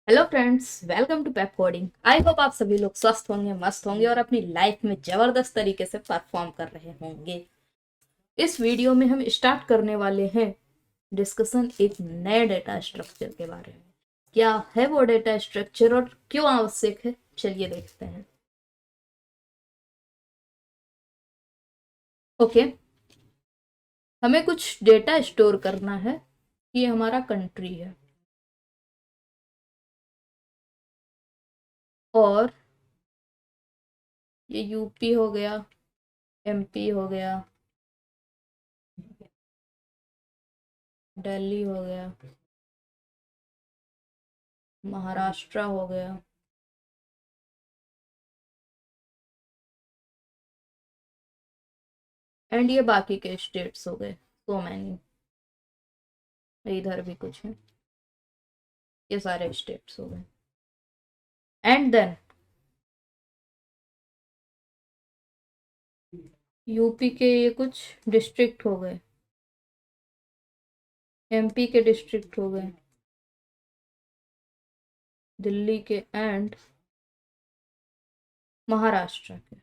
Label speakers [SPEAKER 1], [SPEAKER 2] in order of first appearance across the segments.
[SPEAKER 1] Hello friends, welcome to Pep Coding. I hope आप सभी लोग स्वस्थ होंगे, मस्त होंगे और अपनी लाइफ में जबरदस्त तरीके से परफॉर्म कर रहे होंगे। इस वीडियो में हम स्टार्ट करने वाले हैं डिस्कशन एक नए डेटा स्ट्रक्चर के बारे में। क्या है वो डेटा स्ट्रक्चर और क्यों आवश्यक है, चलिए देखते हैं। ओके, हमें कुछ डेटा स्टोर करना है। ये हमारा कंट्री है और ये यूपी हो गया, एमपी हो गया, दिल्ली हो गया, महाराष्ट्र हो गया, एंड ये बाकी के स्टेट्स हो गए, सो मैनी। इधर भी कुछ है, ये सारे स्टेट्स हो गए। एंड देन यूपी के ये कुछ डिस्ट्रिक्ट हो गए, एमपी के डिस्ट्रिक्ट हो गए, दिल्ली के एंड महाराष्ट्र के।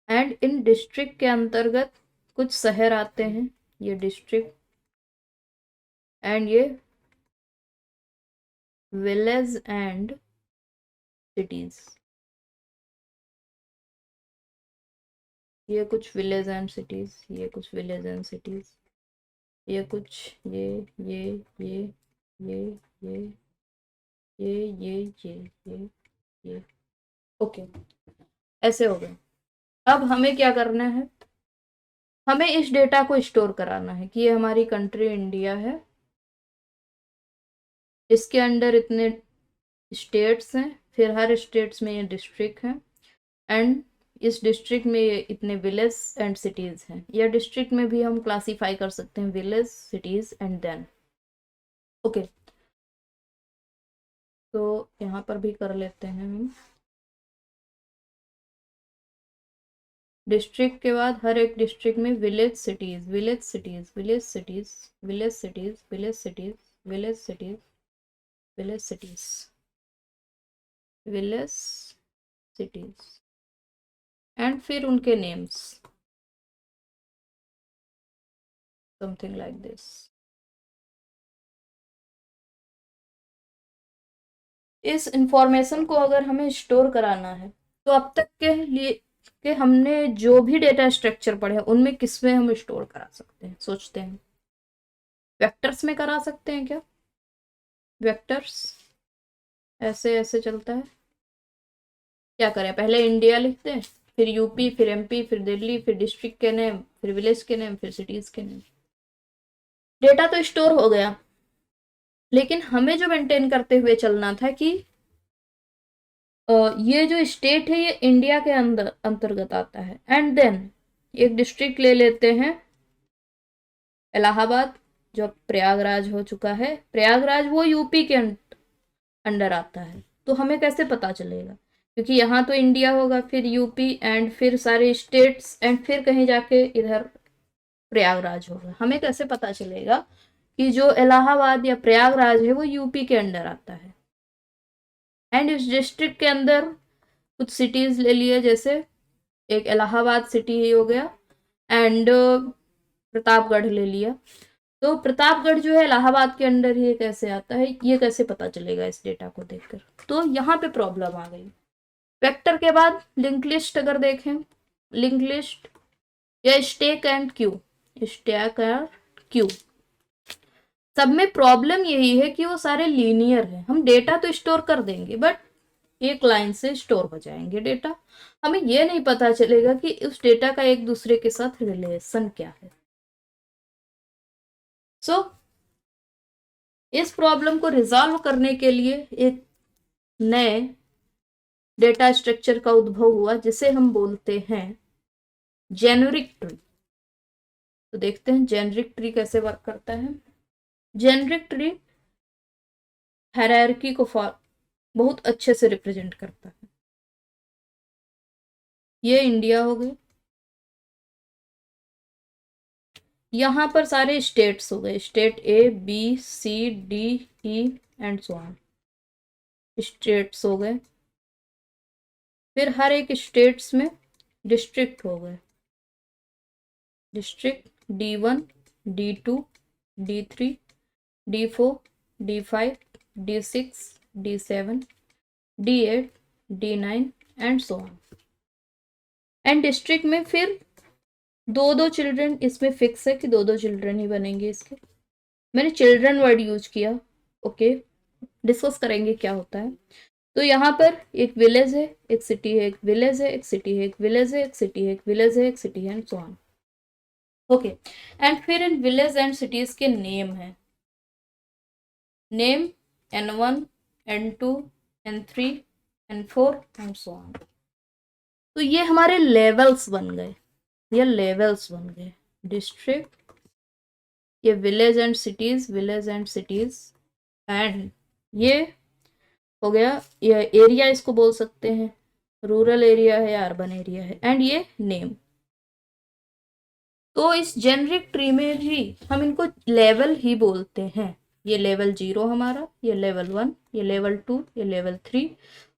[SPEAKER 1] एंड इन डिस्ट्रिक्ट के अंतर्गत कुछ शहर आते हैं, ये डिस्ट्रिक्ट, एंड ये विलेज एंड सिटीज। ये कुछ विलेज एंड सिटीज, ये कुछ विलेज एंड सिटीज, ये कुछ, ये ये ये ये ये ये ये ये ये ओके, ऐसे हो गए। अब हमें क्या करना है, हमें इस डेटा को स्टोर कराना है कि ये हमारी कंट्री इंडिया है, इसके अंडर इतने स्टेट्स हैं, फिर हर स्टेट्स में ये डिस्ट्रिक्ट हैं, एंड इस डिस्ट्रिक्ट में ये इतने विलेज एंड सिटीज हैं, या डिस्ट्रिक्ट में भी हम क्लासीफाई कर सकते हैं village, cities and then. Okay, तो यहाँ पर भी कर लेते हैं हम। डिस्ट्रिक्ट के बाद हर एक डिस्ट्रिक्ट में village cities, village cities, village cities, village cities, village cities, village cities, village cities, village cities, and फिर उनके नेम्स, समथिंग लाइक दिस। इस इंफॉर्मेशन को अगर हमें स्टोर कराना है तो अब तक के लिए कि हमने जो भी डेटा स्ट्रक्चर पढ़े हैं उनमें किसमें हम स्टोर करा सकते हैं, सोचते हैं। वेक्टर्स में करा सकते हैं क्या? वेक्टर्स ऐसे ऐसे चलता है। क्या करें, पहले इंडिया लिखते हैं, फिर यूपी, फिर एमपी, फिर दिल्ली, फिर डिस्ट्रिक्ट के नेम, फिर विलेज के नेम, फिर सिटीज के नेम। डेटा तो स्टोर हो गया, लेकिन हमें जो मेंटेन करते हुए चलना था कि ये जो स्टेट है ये इंडिया के अंदर अंतर्गत आता है। एंड देन एक डिस्ट्रिक्ट ले लेते हैं इलाहाबाद, जो प्रयागराज हो चुका है। प्रयागराज वो यूपी के अंडर आता है। तो हमें कैसे पता चलेगा, क्योंकि यहाँ तो इंडिया होगा, फिर यूपी, एंड फिर सारे स्टेट्स, एंड फिर कहीं जाके इधर प्रयागराज होगा। हमें कैसे पता चलेगा कि जो इलाहाबाद या प्रयागराज है वो यूपी के अंडर आता है। एंड इस डिस्ट्रिक्ट के अंदर कुछ सिटीज ले लिए, जैसे एक इलाहाबाद सिटी ही हो गया, एंड प्रतापगढ़ ले लिया। तो प्रतापगढ़ जो है इलाहाबाद के अंडर ही कैसे आता है, ये कैसे पता चलेगा इस डेटा को देखकर? तो यहाँ पे प्रॉब्लम आ गई। वेक्टर के बाद लिंक लिस्ट अगर देखें, लिंक लिस्ट या stack and Q, stack and Q, सब में प्रॉब्लम यही है कि वो सारे लीनियर है। हम डेटा तो स्टोर कर देंगे बट एक लाइन से स्टोर हो जाएंगे डेटा, हमें ये नहीं पता चलेगा कि उस डेटा का एक दूसरे के साथ रिलेशन क्या है। सो इस प्रॉब्लम को रिजॉल्व करने के लिए एक नए डेटा स्ट्रक्चर का उद्भव हुआ, जिसे हम बोलते हैं जेनरिक ट्री। तो देखते हैं जेनरिक ट्री कैसे वर्क करता है। जेनरिक ट्री हायरार्की को बहुत अच्छे से रिप्रेजेंट करता है। ये इंडिया हो गई, यहाँ पर सारे स्टेट्स हो गए, state A B C D E and so on, states हो गए। फिर हर एक स्टेट्स में डिस्ट्रिक्ट हो गए, district D1 D2 D3 D4 D5 D6 D7 D8 D9 and so on. And district में फिर दो दो चिल्ड्रन, इसमें फिक्स है कि दो दो चिल्ड्रन ही बनेंगे इसके। मैंने चिल्ड्रन वर्ड यूज किया, ओके, डिस्कस करेंगे क्या होता है। तो यहाँ पर एक विलेज है, एक सिटी है, एक विलेज है, एक सिटी है, एक विलेज है, एक सिटी है, एक विलेज है, एक सिटी है and so on, okay. And फिर इन विलेज एंड सिटीज के नेम है, name N1 N2 N3 N4 and so on. तो ये हमारे लेवल्स बन गए, ये लेवल्स बन गए, डिस्ट्रिक्ट, ये village and cities, village and cities, and ये हो गया, ये एरिया इसको बोल सकते हैं, रूरल एरिया है या अर्बन एरिया है, एंड ये नेम। तो इस जेनरिक ट्री में भी हम इनको लेवल ही बोलते हैं। ये लेवल 0 हमारा, ये लेवल 1, ये लेवल 2, ये लेवल 3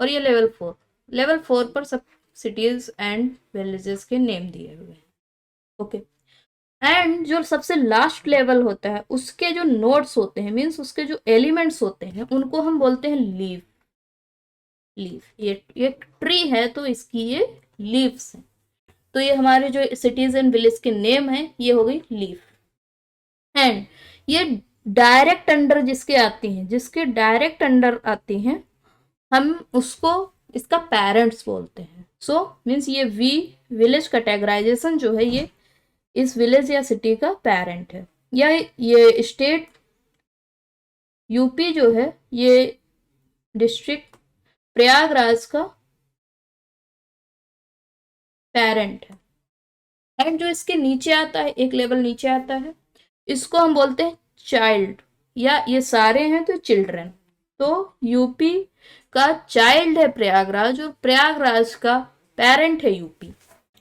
[SPEAKER 1] और ये लेवल 4। लेवल 4 पर सब सिटीज एंड विलेजेस के नेम दिए हुए हैं, ओके। एंड जो सबसे लास्ट लेवल होता है उसके जो नोड्स होते हैं, मीन्स उसके जो एलिमेंट्स होते हैं, उनको हम बोलते हैं लीफ। लीफ, ये ट्री है तो इसकी ये लीव्स हैं। तो ये हमारे जो सिटीज एंड विलेज के नेम है, ये हो गई लीफ। एंड ये डायरेक्ट अंडर जिसके आती हैं, जिसके डायरेक्ट अंडर आती हैं, हम उसको इसका पेरेंट्स बोलते हैं। सो मीन्स ये विलेज कैटेगराइजेशन जो है, ये इस विलेज या सिटी का पेरेंट है। या ये स्टेट यूपी जो है, ये डिस्ट्रिक्ट प्रयागराज का पेरेंट है। एंड जो इसके नीचे आता है, एक लेवल नीचे आता है, इसको हम बोलते हैं चाइल्ड, या ये सारे हैं तो चिल्ड्रन। तो यूपी का चाइल्ड है प्रयागराज और प्रयागराज का पेरेंट है यूपी,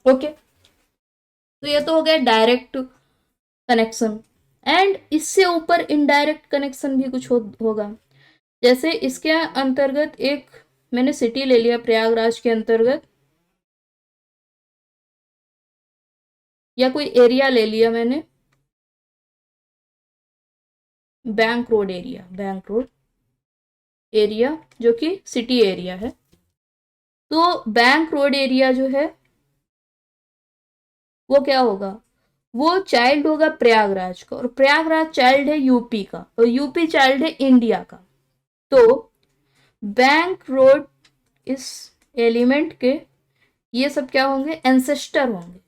[SPEAKER 1] ओके। तो ये तो हो गया डायरेक्ट कनेक्शन। एंड इससे ऊपर इनडायरेक्ट कनेक्शन भी कुछ होगा। जैसे इसके अंतर्गत एक मैंने सिटी ले लिया प्रयागराज के अंतर्गत, या कोई एरिया ले लिया मैंने, bank road area, bank road area जो कि सिटी एरिया है। तो बैंक रोड एरिया जो है वो क्या होगा, वो चाइल्ड होगा प्रयागराज का, और प्रयागराज चाइल्ड है यूपी का, और यूपी चाइल्ड है इंडिया का। तो बैंक रोड इस एलिमेंट के ये सब क्या होंगे, एंसेस्टर होंगे,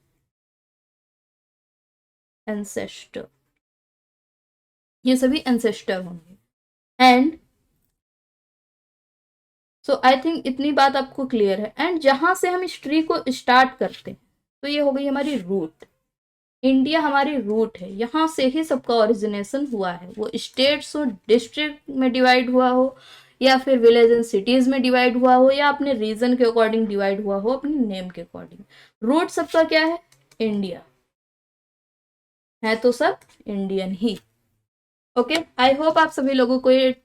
[SPEAKER 1] एंसेस्टर, ये सभी एंसेस्टर होंगे। एंड सो आई थिंक इतनी बात आपको क्लियर है। एंड जहां से हम इस ट्री को स्टार्ट करते हैं, तो ये हो गई हमारी रूट। इंडिया हमारी रूट है, यहाँ से ही सबका ओरिजिनेशन हुआ है, वो स्टेट्स हो, डिस्ट्रिक्ट में डिवाइड हुआ हो, या फिर विलेज एंड सिटीज में डिवाइड हुआ हो, या अपने रीजन के अकॉर्डिंग डिवाइड हुआ हो, अपने नेम के अकॉर्डिंग। रूट सबका क्या है, इंडिया है, तो सब इंडियन ही, ओके। आई होप आप सभी लोगों को ये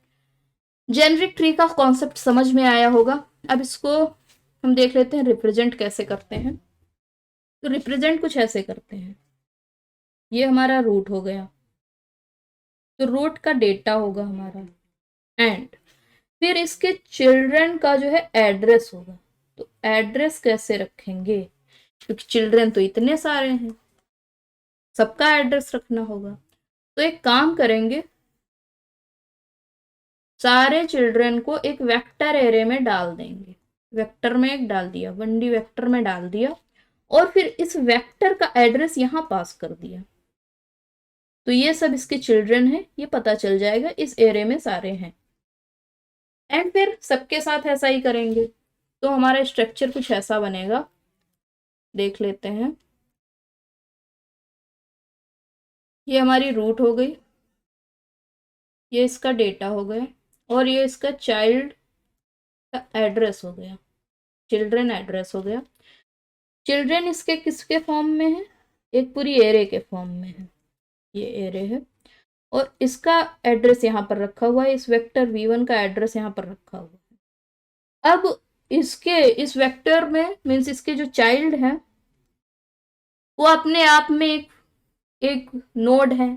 [SPEAKER 1] जेनरिक ट्री का कॉन्सेप्ट समझ में आया होगा। अब इसको हम देख लेते हैं रिप्रेजेंट कैसे करते हैं। तो रिप्रेजेंट कुछ ऐसे करते हैं, ये हमारा रूट हो गया, तो रूट का डेटा होगा हमारा, एंड फिर इसके चिल्ड्रन का जो है एड्रेस होगा। तो एड्रेस कैसे रखेंगे, क्योंकि चिल्ड्रन तो इतने सारे हैं, सबका एड्रेस रखना होगा। तो एक काम करेंगे, सारे चिल्ड्रन को एक वेक्टर एरे में डाल देंगे, वेक्टर में एक डाल दिया, 1D वेक्टर में डाल दिया, और फिर इस वेक्टर का एड्रेस यहां पास कर दिया। तो ये सब इसके चिल्ड्रन हैं, ये पता चल जाएगा इस एरे में सारे हैं। एंड फिर सबके साथ ऐसा ही करेंगे, तो हमारा स्ट्रक्चर कुछ ऐसा बनेगा, देख लेते हैं। ये हमारी रूट हो गई, ये इसका डेटा हो गया, और ये इसका चाइल्ड का एड्रेस हो गया, चिल्ड्रन एड्रेस हो गया। चिल्ड्रन इसके किसके फॉर्म में है, एक पूरी एरे के फॉर्म में है, ये एरे है और इसका एड्रेस यहाँ पर रखा हुआ है, इस वेक्टर v1 का एड्रेस यहाँ पर रखा हुआ है। अब इसके इस वेक्टर में मीन्स इसके जो चाइल्ड हैं वो अपने आप में एक नोड है,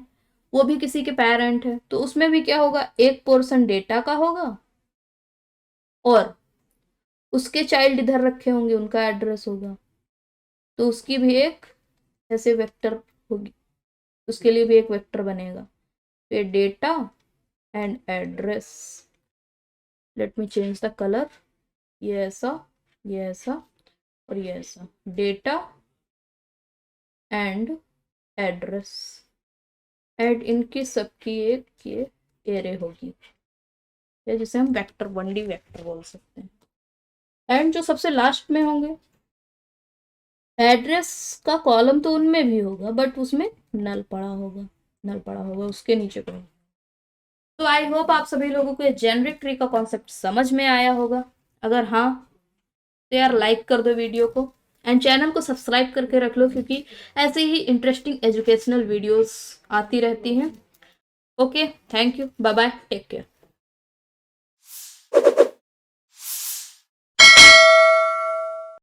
[SPEAKER 1] वो भी किसी के पेरेंट है, तो उसमें भी क्या होगा, एक पोर्शन डेटा का होगा और उसके चाइल्ड इधर रखे होंगे, उनका एड्रेस होगा, तो उसकी भी एक ऐसे वेक्टर होगी, उसके लिए भी एक वेक्टर बनेगा। ये data and address, let me change the colour, ये ऐसा, ये ऐसा और ये ऐसा, डेटा एंड एड्रेस, एड इनकी सबकी एक ये एरे होगी, या जिसे हम वेक्टर 1D वेक्टर बोल सकते हैं। एंड जो सबसे लास्ट में होंगे, एड्रेस का कॉलम तो उनमें भी होगा बट उसमें नल पड़ा होगा, नल पड़ा होगा उसके नीचे कोई। तो आई होप आप सभी लोगों को ये जेनरिक ट्री का कॉन्सेप्ट समझ में आया होगा। अगर हाँ तो यार लाइक कर दो वीडियो को एंड चैनल को सब्सक्राइब करके रख लो, क्योंकि ऐसे ही इंटरेस्टिंग एजुकेशनल वीडियोस आती रहती हैं। Okay, thank you, bye bye, take care.